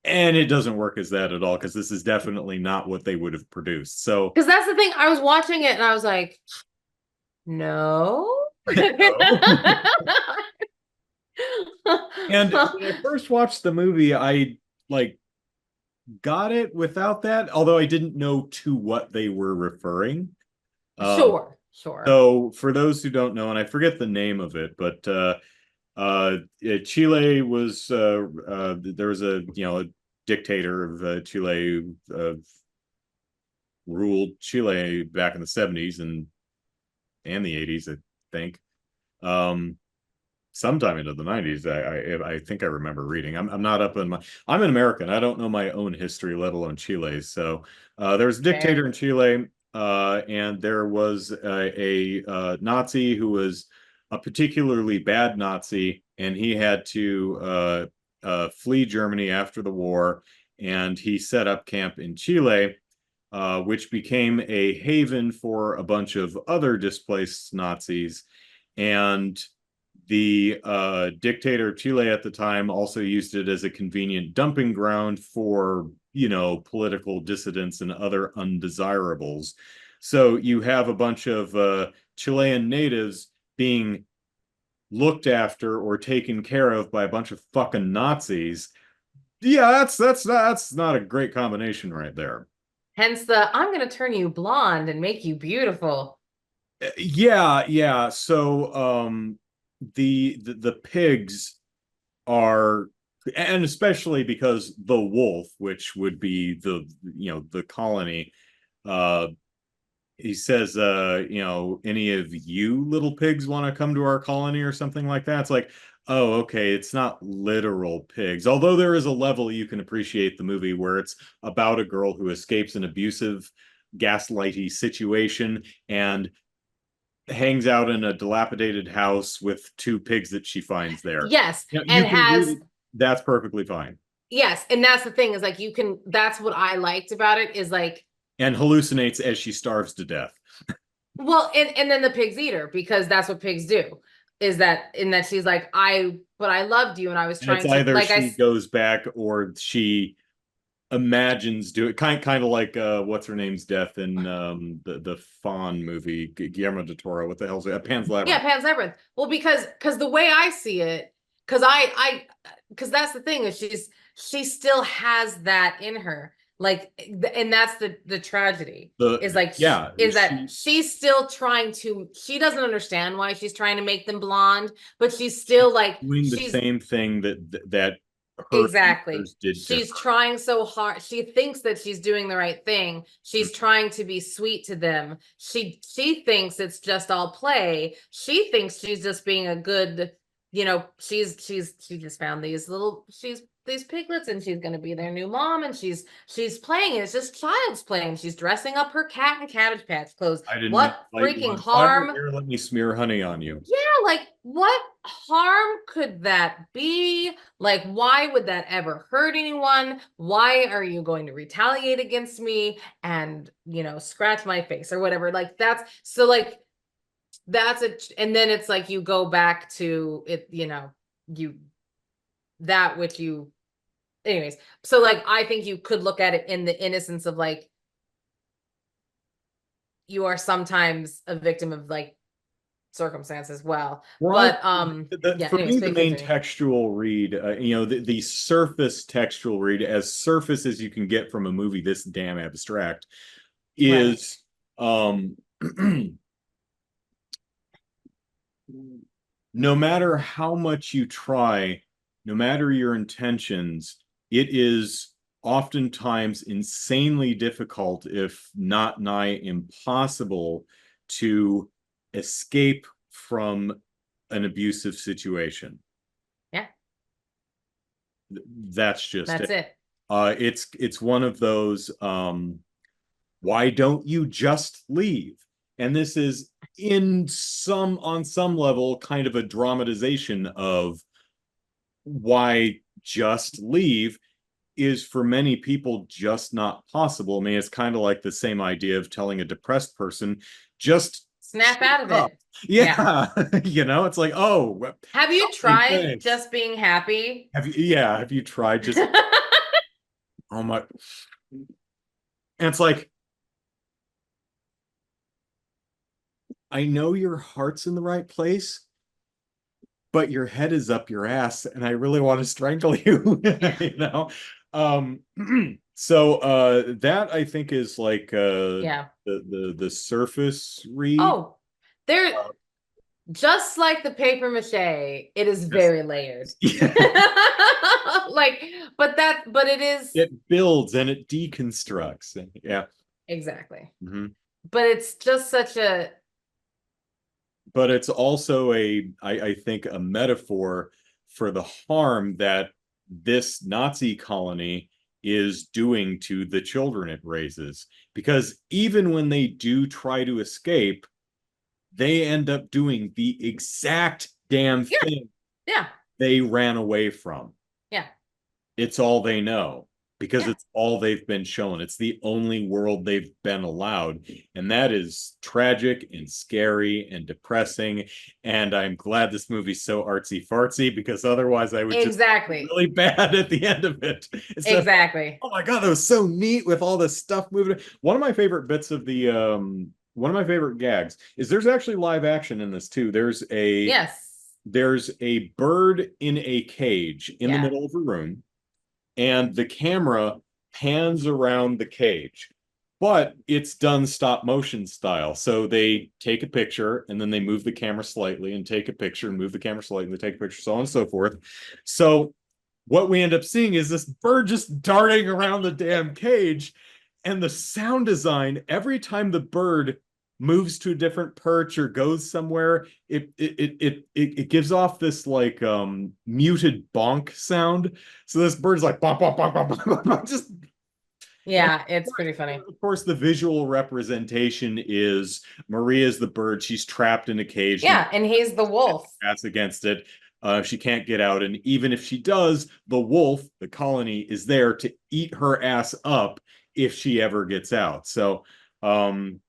And it doesn't work as that at all because this is definitely not what they would have produced. So Because that's the thing. I was watching it and I was like, no. and when I first watched the movie, I like got it without that, although I didn't know to what they were referring. Um, Sure, sure. so for those who don't know, and I forget the name of it, but Chile was there was a dictator of Chile ruled Chile back in the 70s and the 80s, I think. Um, Sometime into the 90s. I think I remember reading. I'm not up in my. I'm an American. I don't know my own history, let alone Chile's. So there was a dictator Fair. in Chile, and there was Nazi who was a particularly bad Nazi, and he had to flee Germany after the war, and he set up camp in Chile. Which became a haven for a bunch of other displaced Nazis. And the dictator of Chile at the time also used it as a convenient dumping ground for, political dissidents and other undesirables. So you have a bunch of Chilean natives being looked after or taken care of by a bunch of fucking Nazis. Yeah, that's not a great combination right there. Hence the I'm gonna turn you blonde and make you beautiful. Yeah, yeah. So the pigs are, and especially because the wolf, which would be the colony, uh he says, any of you little pigs want to come to our colony or something like that. It's like, oh, okay, it's not literal pigs. Although there is a level you can appreciate the movie where it's about a girl who escapes an abusive, gaslighty situation and hangs out in a dilapidated house with two pigs that she finds there. Yes, You and can read has it. That's perfectly fine. yes, and that's the thing is like you can that's what I liked about it is like And hallucinates as she starves to death. well and then the pigs eat her because that's what pigs do. is that in that she's like, but I loved you and I was And it's trying to, either like, she goes back or she imagines do it, kind of like what's her name's death in the Fawn movie, Guillermo del Toro. What the hell's it? Pan's yeah, Labyrinth. Pan's Labyrinth. Well, because the way I see it, because that's the thing is she still has that in her, like, and that's the tragedy is The like Yeah, is that she she's still trying to, she doesn't understand why she's trying to make them blonde, but she's she's still like doing the she's same thing that her exactly. fears did to She's her. trying so hard. She thinks that she's doing the right thing. Mm. She's trying to be sweet to them. She thinks it's just all play. She thinks she's just being a good, she just found she's these piglets and she's gonna be their new mom and she's playing it. It's just child's playing. She's dressing up her cat in Cabbage Patch clothes. I didn't What light you freaking on fire. harm? Here, let me smear honey on you. Yeah, like what harm could that be? Like, why would that ever hurt anyone? Why are you going to retaliate against me and, scratch my face or whatever? Like, that's so, like, and then it's like you go back to it, you, that which you, anyways. So, like, I think you could look at it in the innocence of, like, you are sometimes a victim of, like, circumstance as well. Well, But, yeah, for me, anyways, the please main continue. textual read, the surface textual read, as surface as you can get from a movie this damn abstract, Right. is um, no matter how much you try, no matter your intentions, it is oftentimes insanely difficult, if not nigh impossible, to escape from an abusive situation. Yeah, That's just that's it. it. It's one of those why don't you just leave? And this is on some level kind of a dramatization of why just leave is for many people just not possible. I mean, it's kind of like the same idea of telling a depressed person, just Snap shut out of up. it. Yeah. Yeah, it's like, oh, Have you okay, tried thanks. just being happy? Have you tried just, oh my, and it's like, I know your heart's in the right place, but your head is up your ass, and I really want to strangle you, Yeah. you know? Um, so that I think is like Yeah. the surface read. Oh, there, Uh, just like the paper mache, it is just very layered. yeah, Like, but it is it builds and it deconstructs. Yeah. exactly. Mhm. But it's just such a, But it's also I think, a metaphor for the harm that this Nazi colony is doing to the children it raises. Because even when they do try to escape, they end up doing the exact damn yeah, thing yeah, they ran away from. yeah, It's all they know because yeah. it's all they've been shown. It's the only world they've been allowed. And that is tragic and scary and depressing. And I'm glad this movie's so artsy fartsy, because otherwise I would just feel Exactly. really bad at the end of it. Instead of, Exactly. oh my God, that was so neat with all this stuff moving. One of my favorite bits of one of my favorite gags is there's actually live action in this too. Yes. There's a bird in a cage in the Yeah. middle of a room, and the camera pans around the cage, but it's done stop motion style. So they take a picture and then they move the camera slightly and take a picture and move the camera slightly and they take a picture, so on and so forth. So what we end up seeing is this bird just darting around the damn cage, and the sound design, every time the bird moves to a different perch or goes somewhere, it gives off this like muted bonk sound. So this bird's like bonk bonk bonk bonk bonk, bonk, just, and Yeah, it's pretty funny. of course the visual representation is Maria's the bird. She's trapped in a cage. Yeah, and he's the wolf. That's against it. She can't get out. And even if she does, the wolf, the colony, is there to eat her ass up if she ever gets out. So, um,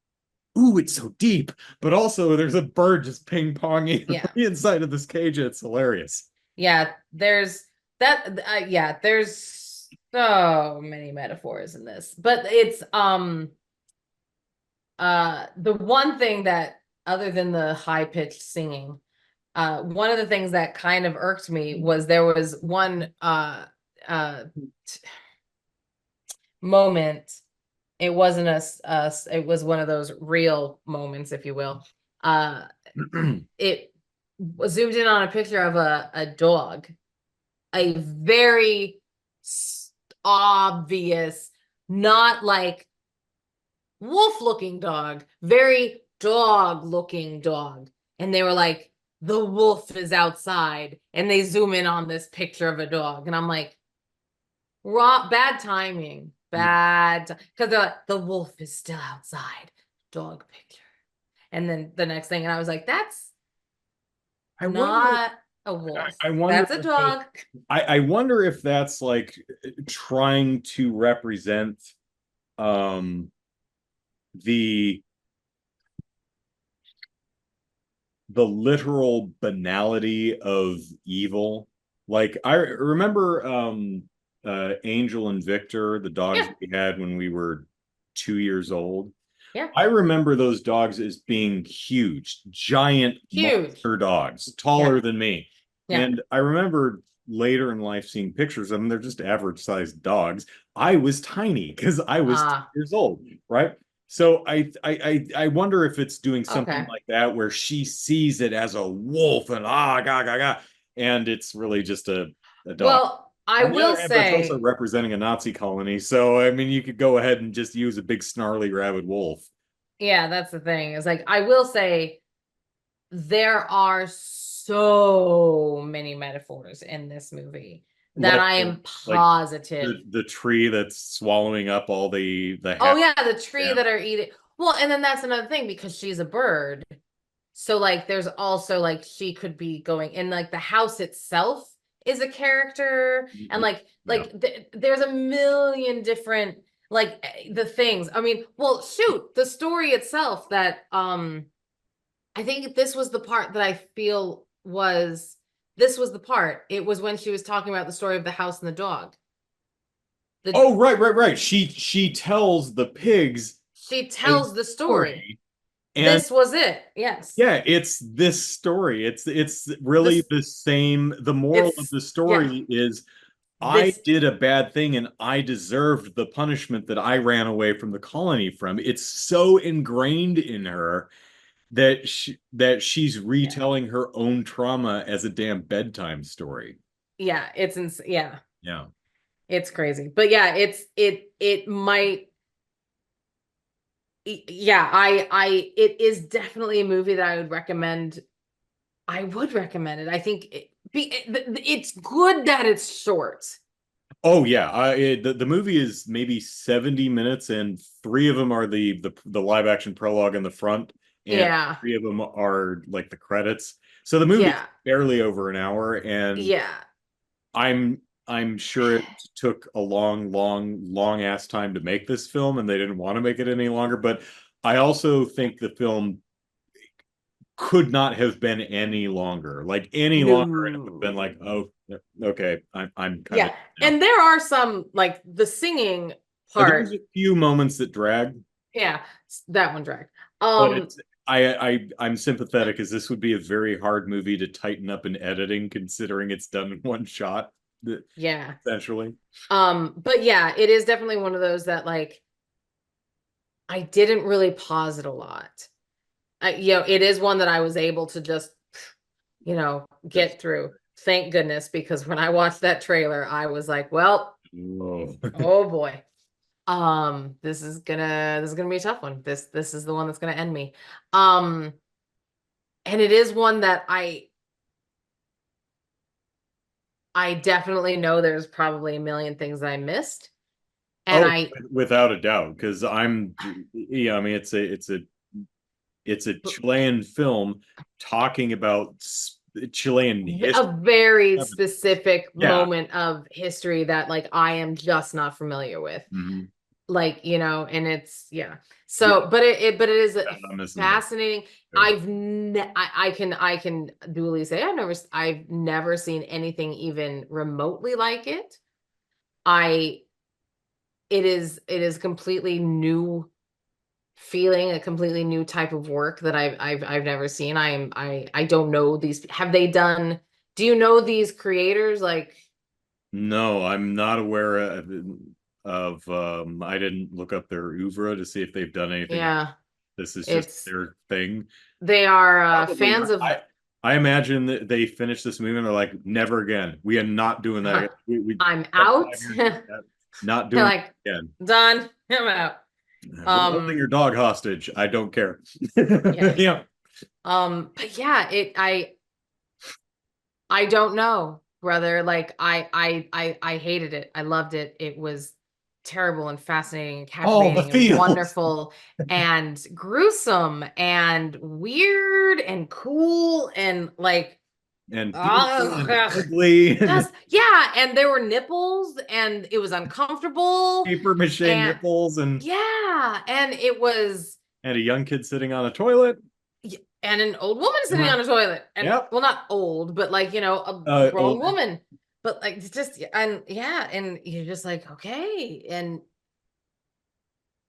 ooh, it's so deep, but also there's a bird just ping-ponging on Yeah. the inside of this cage. It's hilarious. Yeah, there's that yeah, there's so many metaphors in this. But it's the one thing that, other than the high-pitched singing, one of the things that kind of irked me was there was one uh moment. It wasn't it was one of those real moments, if you will. Uh it was zoomed in on a picture of a dog, a very obvious, not like wolf looking dog, very dog looking dog. And they were like, the wolf is outside. And they zoom in on this picture of a dog. And I'm like, raw, bad timing, bad. Because they're like, the wolf is still outside, dog picture. And then the next thing, and I was like, that's I wonder. not a wolf. I wonder That's a if that, dog. I wonder if that's like trying to represent um the the literal banality of evil. Like I remember Angel and Victor, the dogs Yeah, we had when we were 2 years old. yeah. I remember those dogs as being huge, giant Huge. monster dogs, Yeah, taller than me. yeah. And I remember later in life seeing pictures of them. They're just average sized dogs. I was tiny because I was two Ah, years old, right? So I wonder if it's doing something okay. like that where she sees it as a wolf and ga ga ga, and it's really just a dog. Well, I On the will other hand, that's also say, representing a Nazi colony. So I mean, you could go ahead and just use a big snarly rabid wolf. yeah, that's the thing. Is like I will say there are so many metaphors in this movie that Like I am like positive. the tree that's swallowing up all the Oh hap. yeah, the tree Yeah. that are eating. Well, and then that's another thing because she's a bird. So like there's also like she could be going, and like the house itself is a character, and Yeah. there's a million different the things. I mean, well, shoot, the story itself that I think this was the part that I feel was this was the part. It was when she was talking about the story of the house and the dog. The Oh, right. She tells the pigs She a tells the story. story, and This was it. Yes. yeah, it's this story. It's really This the same. The moral of it's the yeah. story is I This did a bad thing and I deserved the punishment that I ran away from the colony from. It's so ingrained in her that she's yeah. retelling her own trauma as a damn bedtime story. Yeah, yeah. Yeah. It's crazy. But yeah, it might yeah, it is definitely a movie that I would recommend. I would recommend it. I think it's good that it's short. Oh yeah, the movie is maybe 70 minutes, and three of them are the live action prologue in the front, and Yeah. three of them are like the credits. So the movie's Yeah. barely over an hour, and Yeah. I'm sure it took a long ass time to make this film, and they didn't want to make it any longer. But I also think the film could not have been any longer. Like any longer, and it would have been like, No. oh, okay, I'm kind of Yeah. now. And there are some like the singing There's part. a few moments that drag, Yeah, that one dragged. but Um, it's I'm sympathetic as this would be a very hard movie to tighten up in editing, considering it's done in one shot, yeah. essentially. But yeah, it is definitely one of those that like I didn't really pause it a lot. It is one that I was able to just, Just get through. Thank goodness, because when I watched that trailer, I was like, well, whoa. oh boy. This is gonna be a tough one. This is the one that's gonna end me. Um, and it is one that I definitely know there's probably a million things I missed. And Oh, I without a doubt, because yeah, I mean, it's a Chilean film talking about Chilean history. a very specific Yeah. moment of history that like I am just not familiar with. Mhm. like, and it's, yeah. Yeah, So, but it is a I'm not missing the boat fascinating. there. I can duly say I've never seen anything even remotely like it. I it is completely new feeling, a completely new type of work that I've never seen. I don't know these. Have they done? Do you know these creators? Like, No, I'm not aware of I didn't look up their oeuvre to see if they've done anything else. yeah, This is just it's their thing. they are Probably fans not. of. I imagine that they finished this movie and they're like, never again. We are not doing that again. We I'm spent out. 5 years doing that. Not They're doing like, it again. done. I'm out. We're holding Um, your dog hostage. I don't care. yeah. Yeah. But yeah, I don't know, brother. Like I hated it. I loved it. It was terrible and fascinating and All the captivating and feels. wonderful and gruesome and weird and cool and like, And beautiful and ugh, ugly and just yeah. And there were nipples and it was uncomfortable paper mache and nipples yeah, and it was and a young kid sitting on a toilet. and an old woman sitting on a toilet and Yep. well, not old, but like, a grown Older. woman, but like it's just, and yeah, and you're just like, okay, and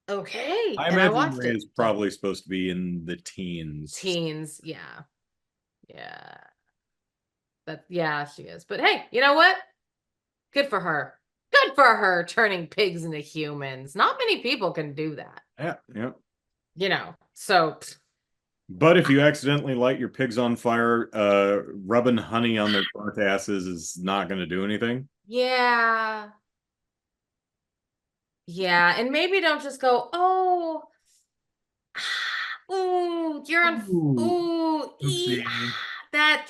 okay, I and I imagine watched Ray it. is So probably supposed to be in the teens. teens, yeah, yeah, that, yeah, she is, but hey, you know what, good for her, good for her, turning pigs into humans. Not many people can do that, Yeah, yeah. so But if you accidentally light your pigs on fire, rubbing honey on their burnt asses is not going to do anything. yeah. Yeah, and maybe don't just go, oh, ooh, you're on, Ooh, ooh, oopsie. that,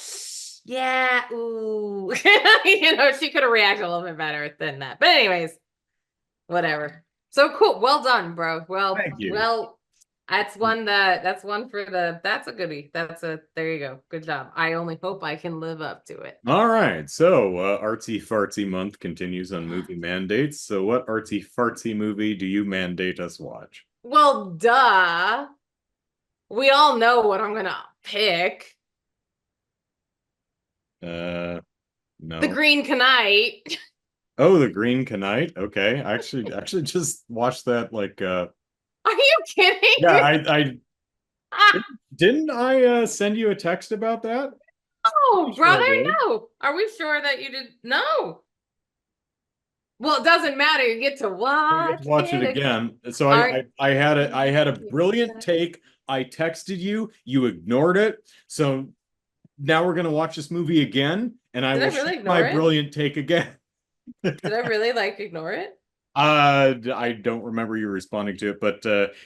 yeah, ooh. She could have reacted a little bit better than that. But anyways, whatever. So cool. Well done, bro. Well, Thank you. well, that's one for that's a goodie. There you go. Good job. I only hope I can live up to it. All right, so Artsy Fartsy month continues on movie mandates. So, what artsy fartsy movie do you mandate us watch? Well, duh. We all know what I'm gonna pick. Uh, The no. Green Knight. Oh, The Green Knight. Okay, I actually just watched that. Like, Are you yeah, kidding? I Ah, didn't I send you a text about that? no, Pretty sure I brother, did. no. Are we sure that you did? No. Well, it doesn't matter. You get to I get watch to watch it it. again. So Art. I had a brilliant take. I texted you, you ignored it. So now we're gonna watch this movie again, and I Did I will really share my ignore it? brilliant take again. Did I really like ignore it? I don't remember you responding to it, but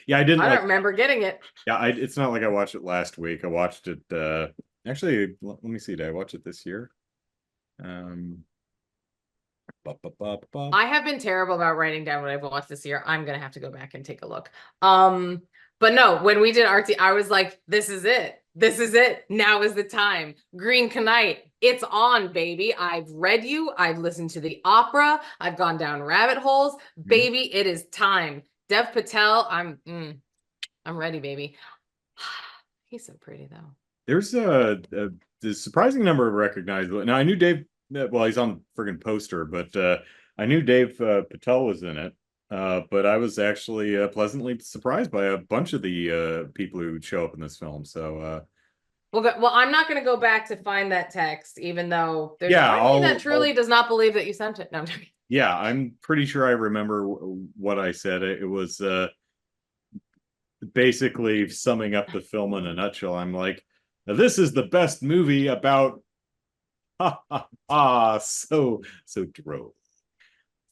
yeah, I didn't I don't like. remember getting it. Yeah, it's not like I watched it last week. I watched it. Actually, let me see. Did I watch it this year? Um, Bup, bup, bup, bup. I have been terrible about writing down what I've watched this year. I'm gonna have to go back and take a look. Um, but no, when we did Artsy, I was like, this is it. This is it. Now is the time. Green Knight, it's on, baby. I've read you. I've listened to the opera. I've gone down rabbit holes. Mhm. Baby, it is time. Dev Patel, I'm ready, baby. He's so pretty though. There's a surprising number of recognizable. Now I knew Dave. Well, he's on the friggin' poster, but I knew Dave Patel was in it. But I was actually pleasantly surprised by a bunch of the people who show up in this film. So Well, I'm not going to go back to find that text, even though there's a yeah, part of me that I'll truly does not believe that you sent it. No, I'm joking. yeah, I'm pretty sure I remember what I said. It was basically summing up the film in a nutshell. I'm like, this is the best movie about ha ha ha, so droll.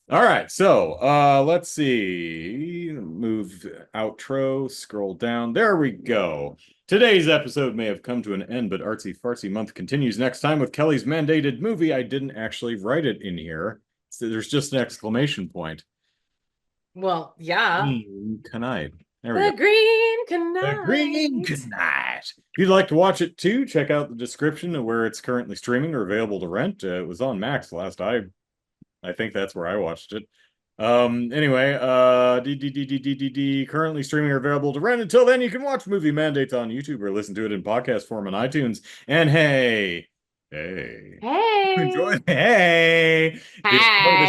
All right, so let's see. Move outro, scroll down. There we go. Today's episode may have come to an end, but Artsy Fartsy Month continues next time with Kelly's mandated movie. I didn't actually write it in here. So there's just an exclamation point. Well, yeah. Tonight. There we go. The Green The Green Knight. Knight. If you'd like to watch it too, check out the description of where it's currently streaming or available to rent. It was on Max last I think that's where I watched it. Anyway, currently streaming or available to rent. Until then, you can watch Movie Mandates on YouTube or listen to it in podcast form on iTunes. And hey, enjoy. Hey. Hey,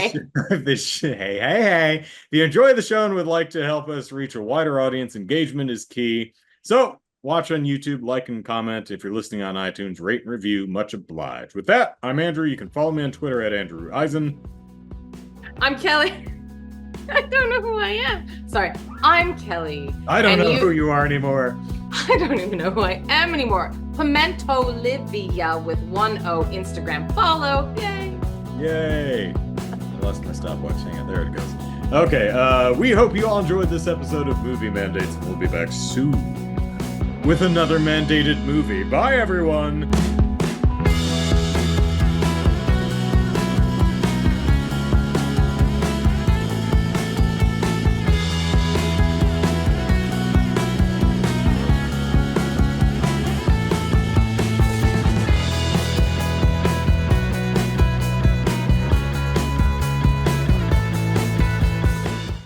if you enjoy the Hey. show, hey. If you enjoy the show and would like to help us reach a wider audience, engagement is key. So watch on YouTube, like and comment. If you're listening on iTunes, rate and review. Much obliged. With that, I'm Andrew. You can follow me on Twitter at Andrew Eisen. I'm Kelly. I don't know who I am. Sorry, I'm Kelly. I don't know who you are anymore. I don't even know who I am anymore. Pimento Livia with 1 O Instagram follow. Yay. Yay. I lost my stopwatch. Hang on. There it goes. Okay. We hope you all enjoyed this episode of Movie Mandates. We'll be back soon with another mandated movie. Bye, everyone.